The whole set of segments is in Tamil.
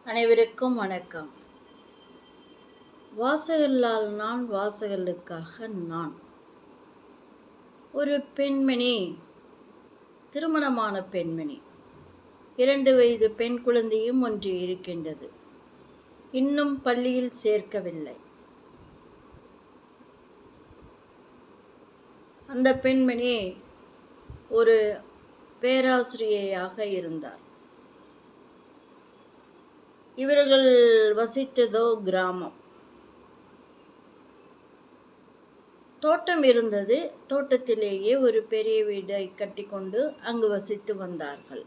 அனைவருக்கும் வணக்கம். வாசகர்களால் நான், வாசகர்களுக்காக நான். ஒரு பெண்மணி, திருமணமான பெண்மணி, 2 வயது பெண் குழந்தையும் ஒன்று இருக்கின்றது. இன்னும் பள்ளியில் சேர்க்கவில்லை. அந்த பெண்மணி ஒரு பேராசிரியையாக இருந்தார். இவர்கள் வசித்ததோ கிராமம். தோட்டம் இருந்தது. தோட்டத்திலேயே ஒரு பெரிய வீடை கட்டிக்கொண்டு அங்கு வசித்து வந்தார்கள்.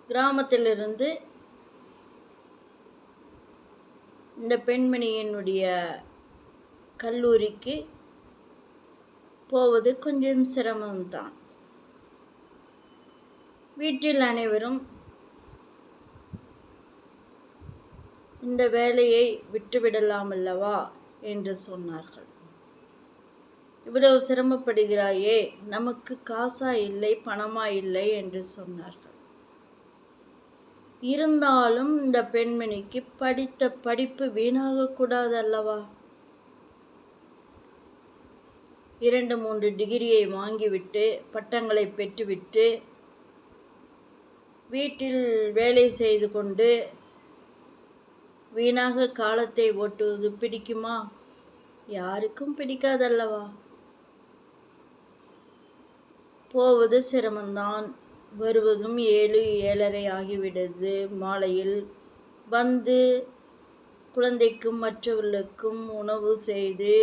கிராமத்திலிருந்து இந்த பெண்மணியினுடைய கல்லூரிக்கு போவது கொஞ்சம் சிரமம்தான். வீட்டில் அனைவரும் இந்த வேலையை விட்டுவிடலாம் அல்லவா என்று சொன்னார்கள். இவ்வளவு சிரமப்படுகிறாயே, நமக்கு காசா இல்லை, பணமா இல்லை என்று சொன்னார்கள். இருந்தாலும் இந்த பெண்மணிக்கு படித்த படிப்பு வீணாகக்கூடாது அல்லவா? 2-3 டிகிரியை வாங்கிவிட்டு, பட்டங்களை பெற்றுவிட்டு, வீட்டில் வேலை செய்து கொண்டு வீணாக காலத்தை ஓட்டுவது பிடிக்குமா? யாருக்கும் பிடிக்காதல்லவா? போவது சிரமம்தான், வருவதும் 7-7:30 ஆகிவிடுது. மாலையில் வந்து குழந்தைக்கும் மற்றவர்களுக்கும் உணவு செய்து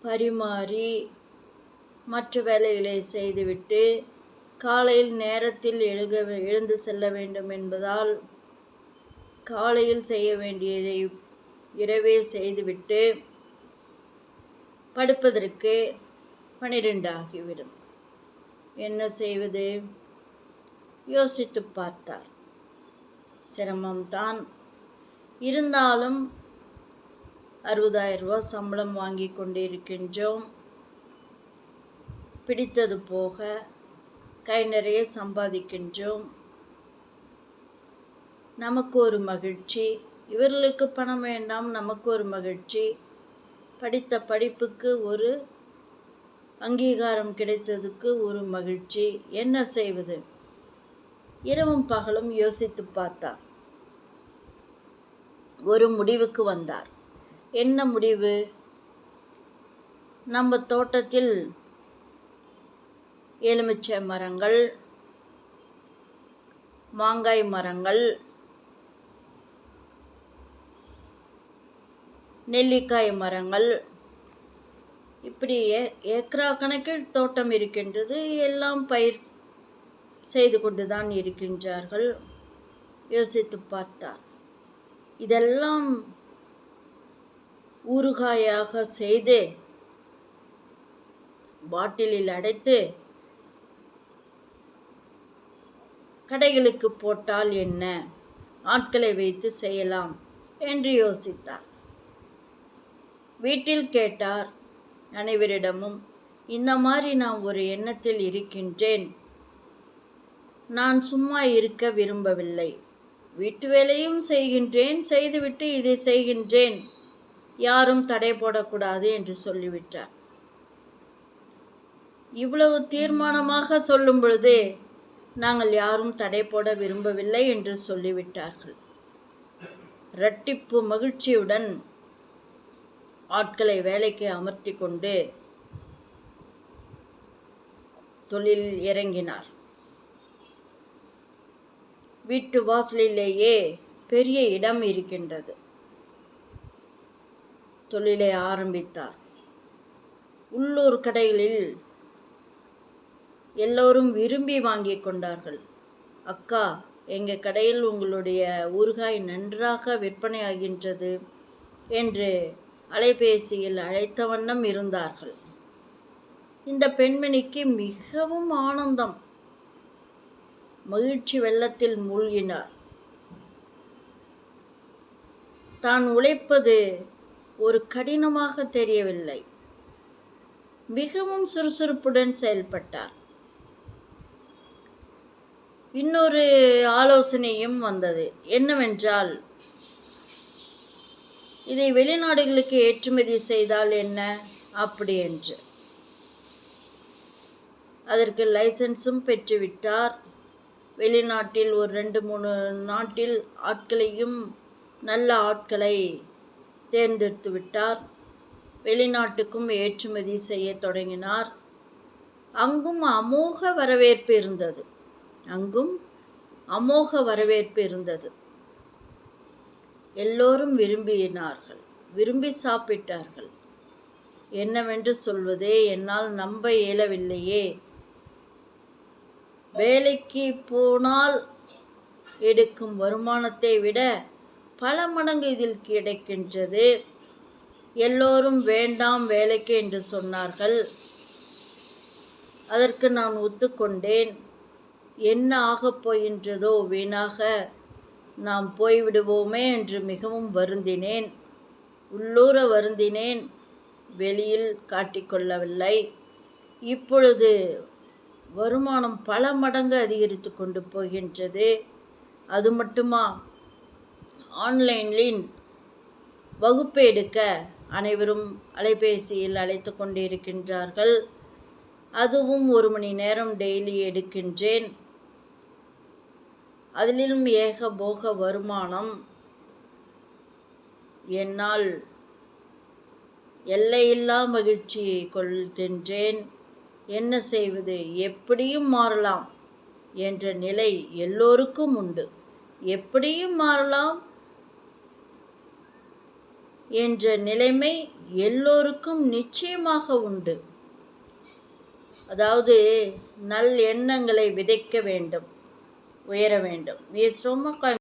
பரிமாறி மற்ற வேலைகளை செய்துவிட்டு காலையில் நேரத்தில் எழுந்து செல்ல வேண்டும் என்பதால் காலையில் செய்ய வேண்டியதை இரவே செய்துவிட்டு படுப்பதற்கு 12 ஆகிவிடும். என்ன செய்வது? யோசித்து பார்த்தார். சிரமம்தான், இருந்தாலும் 60,000 ரூபாய் சம்பளம் வாங்கி கொண்டிருக்கின்றோம். பிடித்தது போக கை நிறைய சம்பாதிக்கின்றோம். நமக்கு ஒரு மகிழ்ச்சி, இவர்களுக்கு பணம் வேண்டாம், நமக்கு ஒரு மகிழ்ச்சி. படித்த படிப்புக்கு ஒரு அங்கீகாரம் கிடைத்ததுக்கு ஒரு மகிழ்ச்சி. என்ன செய்வது? இரவும் பகலும் யோசித்து பார்த்தார். ஒரு முடிவுக்கு வந்தார். என்ன முடிவு? நம்ம தோட்டத்தில் எலுமிச்சை மரங்கள், மாங்காய் மரங்கள், நெல்லிக்காய் மரங்கள், இப்படி ஏக்கரா கணக்கில் தோட்டம் இருக்கின்றது. எல்லாம் பயிர் செய்து கொண்டுதான் இருக்கின்றார்கள். யோசித்து பார்த்தார். இதெல்லாம் ஊறுகாயாக செய்து பாட்டிலில் அடைத்து கடைகளுக்கு போட்டால் என்ன? ஆட்களை வைத்து செய்யலாம் என்று யோசித்தார். வீட்டில் கேட்டார் அனைவரிடமும். இந்த மாதிரி நான் ஒரு எண்ணத்தில் இருக்கின்றேன். நான் சும்மா இருக்க விரும்பவில்லை. வீட்டு வேலையும் செய்கின்றேன், செய்துவிட்டு இதை செய்கின்றேன். யாரும் தடை போடக்கூடாது என்று சொல்லிவிட்டார். இவ்வளவு தீர்மானமாக சொல்லும் பொழுது நாங்கள் யாரும் தடை போட விரும்பவில்லை என்று சொல்லிவிட்டார்கள். இரட்டிப்பு மகிழ்ச்சியுடன் ஆட்களை வேலைக்கு அமர்த்தி கொண்டு தொழில் இறங்கினார். வீட்டு வாசலிலேயே பெரிய இடம் இருக்கின்றது. தொழிலை ஆரம்பித்தார். உள்ளூர் கடைகளில் எல்லோரும் விரும்பி வாங்கி கொண்டார்கள். அக்கா, எங்கள் கடையில் உங்களுடைய ஊறுகாய் நன்றாக விற்பனை ஆகின்றது என்று அலைபேசியில் அழைத்த வண்ணம் இருந்தார்கள். இந்த பெண்மணிக்கு மிகவும் ஆனந்தம். மகிழ்ச்சி வெள்ளத்தில் மூழ்கினார். தான் உழைப்பது ஒரு கடினமாக தெரியவில்லை. மிகவும் சுறுசுறுப்புடன் செயல்பட்டார். இன்னொரு ஆலோசனையும் வந்தது. என்னவென்றால், இதை வெளிநாடுகளுக்கு ஏற்றுமதி செய்தால் என்ன அப்படி என்று. அதற்கு லைசன்ஸும் பெற்றுவிட்டார். வெளிநாட்டில் ஒரு 2-3 நாட்டில் ஆட்களையும் நல்ல ஆட்களை தேர்ந்தெடுத்து விட்டார். வெளிநாட்டுக்கும் ஏற்றுமதி செய்ய தொடங்கினார். அங்கும் அமோக வரவேற்பு இருந்தது. எல்லோரும் விரும்பி சாப்பிட்டார்கள். என்னவென்று சொல்வதே என்னால் நம்ப இயலவில்லையே. வேலைக்கு போனால் எடுக்கும் வருமானத்தை விட பல மடங்கு இதில் கிடைக்கின்றது. எல்லோரும் வேண்டாம் வேலைக்கு என்று சொன்னார்கள். அதற்கு நான் ஒத்துக்கொண்டேன். என்ன ஆகப் போகின்றதோ, வீணாக நாம் போய்விடுவோமே என்று மிகவும் வருந்தினேன். உள்ளூர வருந்தினேன், வெளியில் காட்டிக்கொள்ளவில்லை. இப்பொழுது வருமானம் பல மடங்கு அதிகரித்து கொண்டு போகின்றது. அது மட்டுமா, ஆன்லைனில் வகுப்பு எடுக்க அனைவரும் அலைபேசியில் அழைத்து கொண்டிருக்கின்றார்கள். அதுவும் 1 மணி நேரம் டெய்லி எடுக்கின்றேன். அதிலும் ஏகபோக வருமானம். என்னால் எல்லையில்லா மகிழ்ச்சியை கொள்கின்றேன். என்ன செய்வது, எப்படியும் மாறலாம் என்ற நிலை எல்லோருக்கும் உண்டு. எப்படியும் மாறலாம் என்ற நிலைமை எல்லோருக்கும் நிச்சயமாக உண்டு. அதாவது நல் எண்ணங்களை விதைக்க வேண்டும், உயர வேண்டும்.